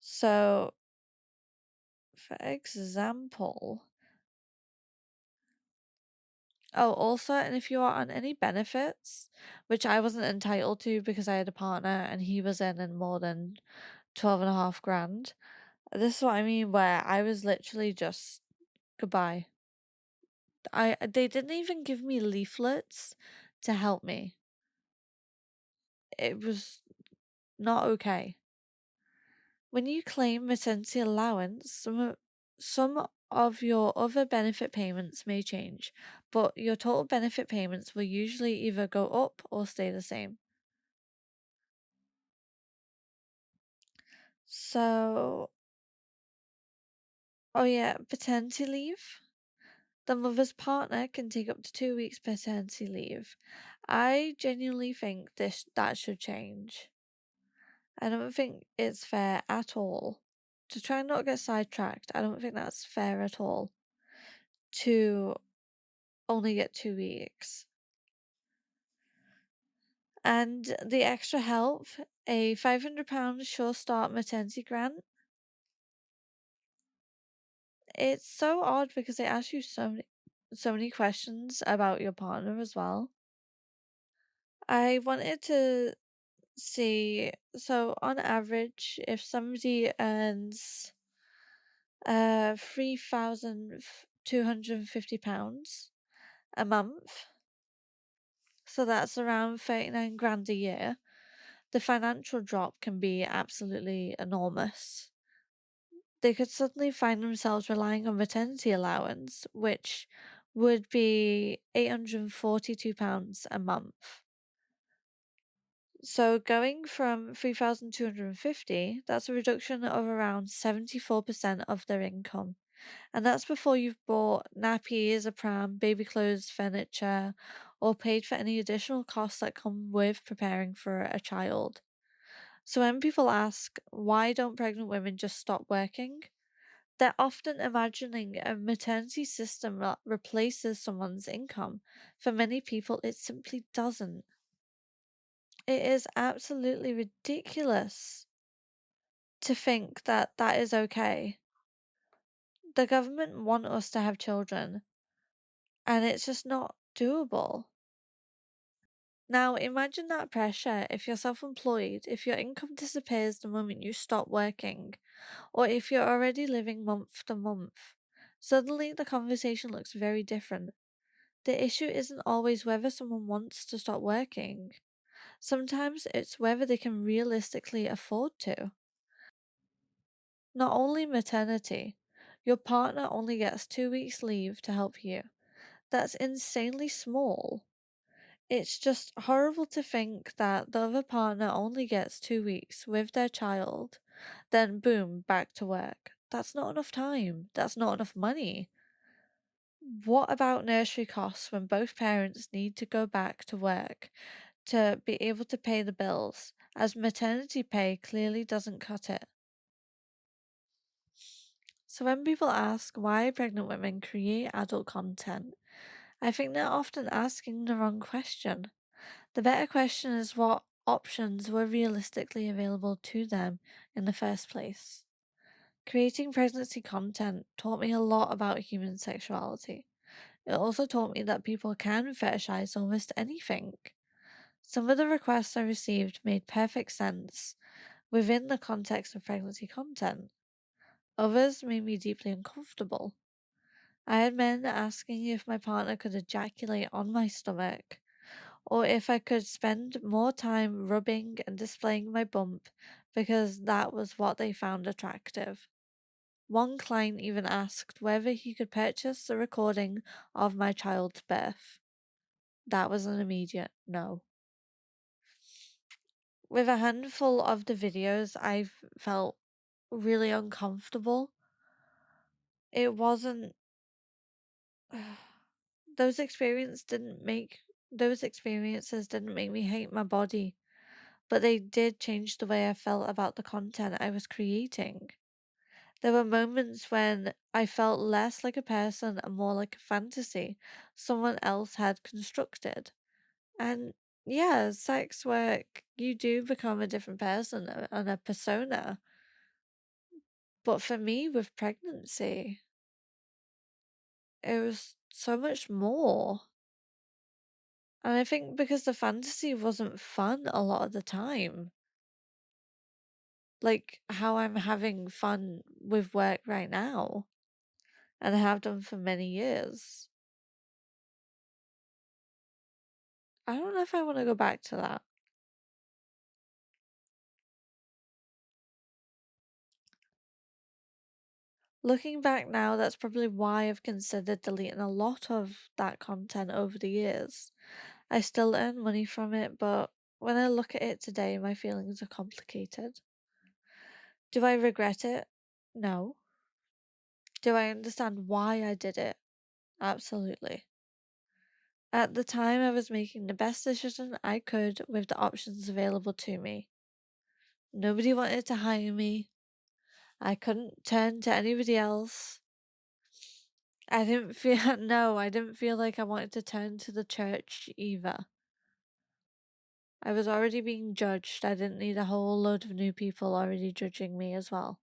So, for example, oh, also, and if you are on any benefits, which I wasn't entitled to because I had a partner and he was earning more than 12.5 grand. This is what I mean, where I was literally just goodbye. They didn't even give me leaflets to help me. It was not okay. When you claim maternity allowance, some of your other benefit payments may change, but your total benefit payments will usually either go up or stay the same. So, oh yeah, paternity leave. The mother's partner can take up to 2 weeks paternity leave. I genuinely think that should change. I don't think it's fair at all. To try and not get sidetracked, I don't think that's fair at all to only get 2 weeks. And the extra help, a £500 Sure Start maternity grant. It's so odd because they ask you so many questions about your partner as well. I wanted to see, so on average, if somebody earns £3,250 a month, so that's around 39 grand a year, the financial drop can be absolutely enormous. They could suddenly find themselves relying on maternity allowance, which would be £842 a month. So going from 3,250, that's a reduction of around 74% of their income. And that's before you've bought nappies, a pram, baby clothes, furniture, or paid for any additional costs that come with preparing for a child. So when people ask, why don't pregnant women just stop working? They're often imagining a maternity system that replaces someone's income. For many people, it simply doesn't. It is absolutely ridiculous to think that that is okay. The government want us to have children, and it's just not doable. Now, imagine that pressure if you're self employed, if your income disappears the moment you stop working, or if you're already living month to month. Suddenly, the conversation looks very different. The issue isn't always whether someone wants to stop working, sometimes it's whether they can realistically afford to. Not only maternity, your partner only gets 2 weeks leave to help you. That's insanely small. It's just horrible to think that the other partner only gets 2 weeks with their child, then boom, back to work. That's not enough time. That's not enough money. What about nursery costs when both parents need to go back to work to be able to pay the bills, as maternity pay clearly doesn't cut it? So when people ask why pregnant women create adult content, I think they're often asking the wrong question. The better question is what options were realistically available to them in the first place. Creating pregnancy content taught me a lot about human sexuality. It also taught me that people can fetishize almost anything. Some of the requests I received made perfect sense within the context of pregnancy content. Others made me deeply uncomfortable. I had men asking if my partner could ejaculate on my stomach, or if I could spend more time rubbing and displaying my bump because that was what they found attractive. One client even asked whether he could purchase a recording of my child's birth. That was an immediate no. With a handful of the videos, I felt really uncomfortable. It wasn't. Those experiences didn't make those experiences didn't make me hate my body, but they did change the way I felt about the content I was creating. There were moments when I felt less like a person and more like a fantasy someone else had constructed. And yeah, sex work, you do become a different person and a persona. But for me, with pregnancy, it was so much more. And I think because the fantasy wasn't fun a lot of the time, like how I'm having fun with work right now, and I have done for many years. I don't know if I want to go back to that. Looking back now, that's probably why I've considered deleting a lot of that content over the years. I still earn money from it, but when I look at it today, my feelings are complicated. Do I regret it? No. Do I understand why I did it? Absolutely. At the time, I was making the best decision I could with the options available to me. Nobody wanted to hire me. I couldn't turn to anybody else. I didn't feel, no, I didn't feel like I wanted to turn to the church either. I was already being judged. I didn't need a whole load of new people already judging me as well.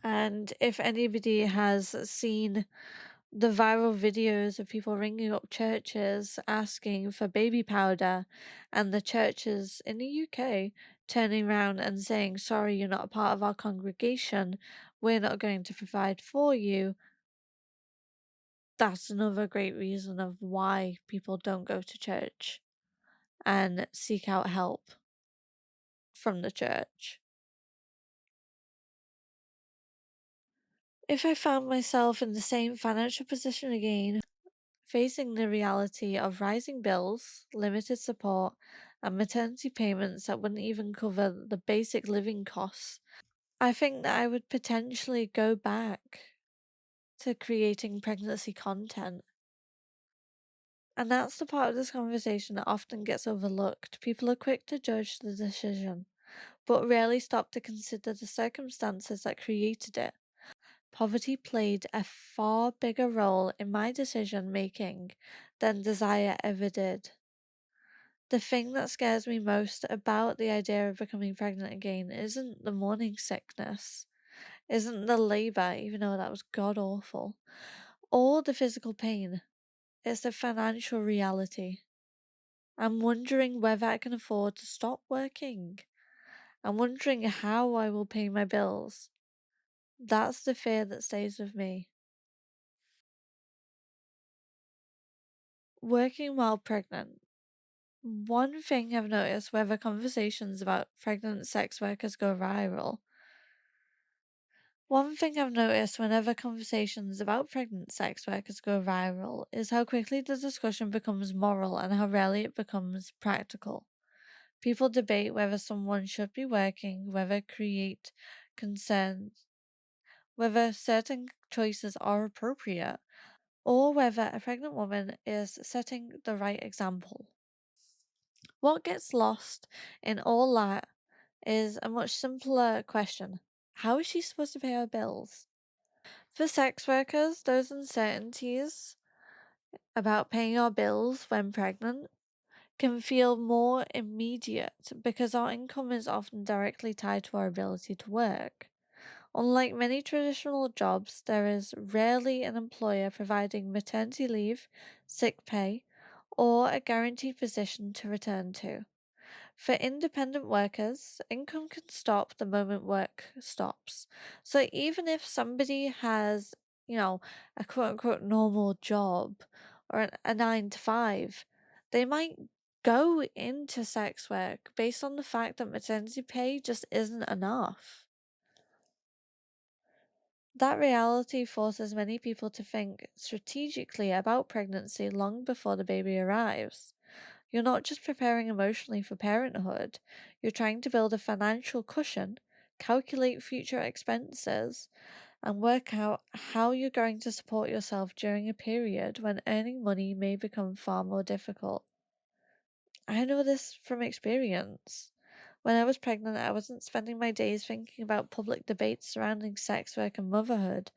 And if anybody has seen the viral videos of people ringing up churches asking for baby powder, and the churches in the UK turning around and saying, sorry, you're not a part of our congregation, we're not going to provide for you, that's another great reason of why people don't go to church and seek out help from the church. If I found myself in the same financial position again, facing the reality of rising bills, limited support, and maternity payments that wouldn't even cover the basic living costs, I think that I would potentially go back to creating pregnancy content. And that's the part of this conversation that often gets overlooked. People are quick to judge the decision, but rarely stop to consider the circumstances that created it. Poverty played a far bigger role in my decision making than desire ever did. The thing that scares me most about the idea of becoming pregnant again isn't the morning sickness, isn't the labor, even though that was god awful, or the physical pain. It's the financial reality. I'm wondering whether I can afford to stop working. I'm wondering how I will pay my bills. That's the fear that stays with me. Working while pregnant. One thing I've noticed whenever conversations about pregnant sex workers go viral. One thing I've noticed whenever conversations about pregnant sex workers go viral is how quickly the discussion becomes moral and how rarely it becomes practical. People debate whether someone should be working, whether create concerns, whether certain choices are appropriate, or whether a pregnant woman is setting the right example. What gets lost in all that is a much simpler question. How is she supposed to pay her bills? For sex workers, those uncertainties about paying our bills when pregnant can feel more immediate because our income is often directly tied to our ability to work. Unlike many traditional jobs, there is rarely an employer providing maternity leave, sick pay, or a guaranteed position to return to. For independent workers, income can stop the moment work stops. So even if somebody has, a quote unquote normal job or a 9 to 5, they might go into sex work based on the fact that maternity pay just isn't enough. That reality forces many people to think strategically about pregnancy long before the baby arrives. You're not just preparing emotionally for parenthood, you're trying to build a financial cushion, calculate future expenses, and work out how you're going to support yourself during a period when earning money may become far more difficult. I know this from experience. When I was pregnant, I wasn't spending my days thinking about public debates surrounding sex work and motherhood.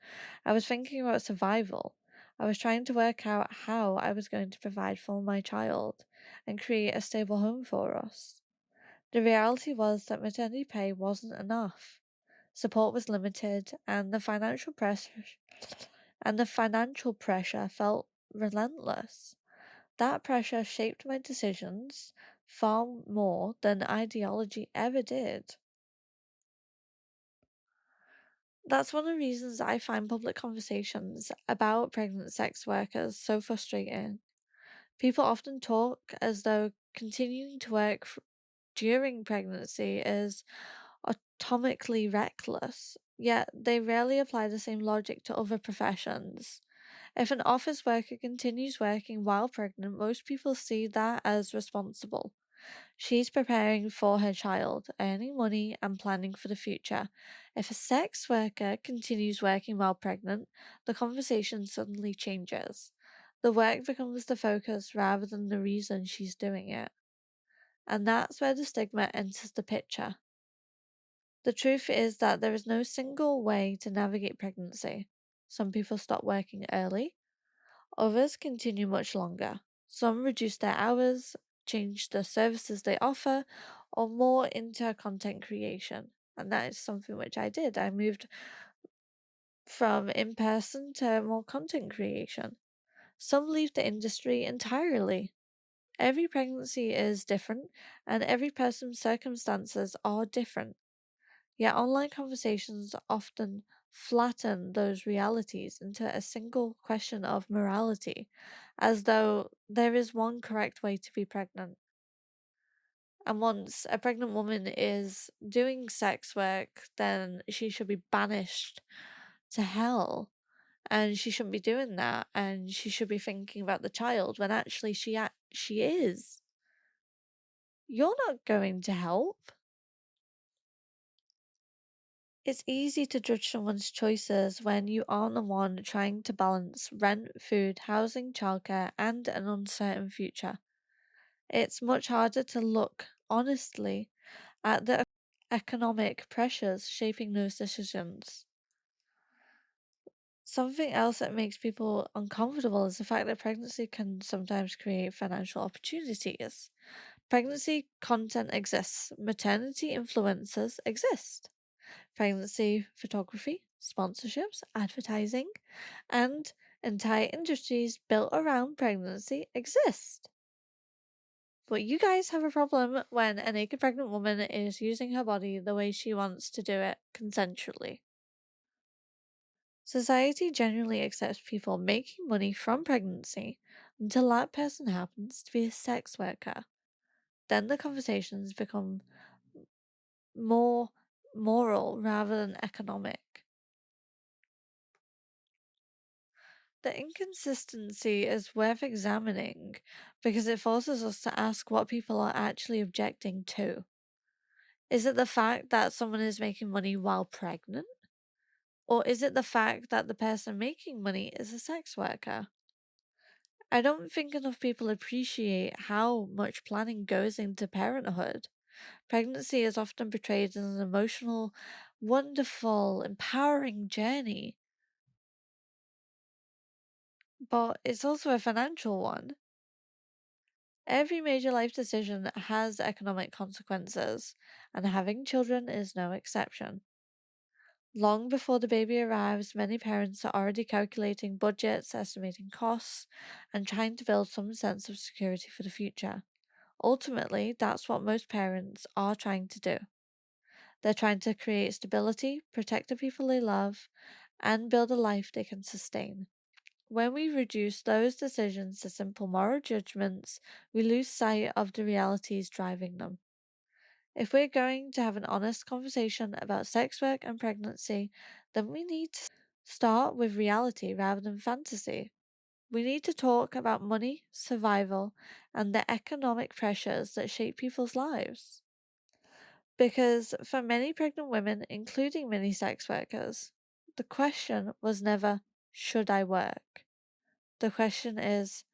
I was thinking about survival. I was trying to work out how I was going to provide for my child and create a stable home for us. The reality was that maternity pay wasn't enough. Support was limited, and the financial pressure felt relentless. That pressure shaped my decisions far more than ideology ever did. That's one of the reasons I find public conversations about pregnant sex workers so frustrating. People often talk as though continuing to work during pregnancy is atomically reckless, yet they rarely apply the same logic to other professions. If an office worker continues working while pregnant, most people see that as responsible. She's preparing for her child, earning money, and planning for the future. If a sex worker continues working while pregnant, the conversation suddenly changes. The work becomes the focus rather than the reason she's doing it. And that's where the stigma enters the picture. The truth is that there is no single way to navigate pregnancy. Some people stop working early, others continue much longer. Some reduce their hours, change the services they offer, or more into content creation. And that is something which I did. I moved from in person to more content creation. Some leave the industry entirely. Every pregnancy is different, and every person's circumstances are different. Yet online conversations often flatten those realities into a single question of morality, as though there is one correct way to be pregnant. And once a pregnant woman is doing sex work, then she should be banished to hell. And she shouldn't be doing that, and she should be thinking about the child when actually she is. You're not going to help. It's easy to judge someone's choices when you aren't the one trying to balance rent, food, housing, childcare, and an uncertain future. It's much harder to look honestly at the economic pressures shaping those decisions. Something else that makes people uncomfortable is the fact that pregnancy can sometimes create financial opportunities. Pregnancy content exists, maternity influencers exist. Pregnancy photography, sponsorships, advertising, and entire industries built around pregnancy exist. But you guys have a problem when a naked pregnant woman is using her body the way she wants to do it consensually. Society generally accepts people making money from pregnancy until that person happens to be a sex worker. Then the conversations become more moral rather than economic. The inconsistency is worth examining because it forces us to ask what people are actually objecting to. Is it the fact that someone is making money while pregnant? Or is it the fact that the person making money is a sex worker? I don't think enough people appreciate how much planning goes into parenthood. Pregnancy is often portrayed as an emotional, wonderful, empowering journey, but it's also a financial one. Every major life decision has economic consequences, and having children is no exception. Long before the baby arrives, many parents are already calculating budgets, estimating costs, and trying to build some sense of security for the future. Ultimately, that's what most parents are trying to do. They're trying to create stability, protect the people they love, and build a life they can sustain. When we reduce those decisions to simple moral judgments, we lose sight of the realities driving them. If we're going to have an honest conversation about sex work and pregnancy, then we need to start with reality rather than fantasy. We need to talk about money, survival, and the economic pressures that shape people's lives. Because for many pregnant women, including many sex workers, the question was never, should I work? The question is,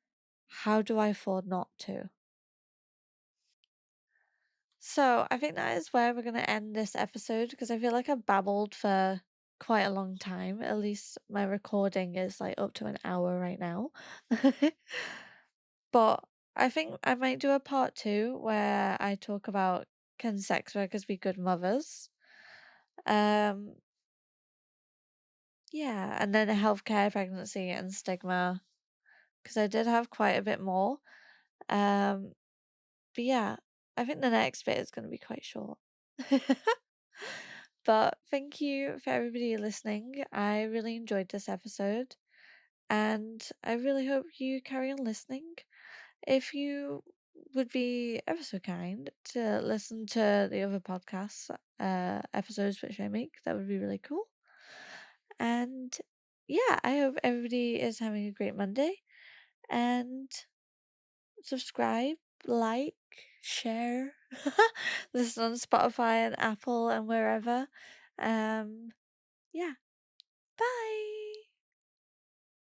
how do I afford not to? So I think that is where we're going to end this episode because I feel like I've babbled for quite a long time. At least my recording is like up to an hour right now. But I think I might do a part two where I talk about, can sex workers be good mothers? Um, yeah, and then healthcare, pregnancy, and stigma because I did have quite a bit more. Um, but yeah, I think the next bit is going to be quite short. But thank you for everybody listening. I really enjoyed this episode, and I really hope you carry on listening. If you would be ever so kind to listen to the other podcasts, episodes which I make, that would be really cool. And yeah, I hope everybody is having a great Monday, and subscribe, like, share, listen on Spotify and Apple and wherever. Um, yeah,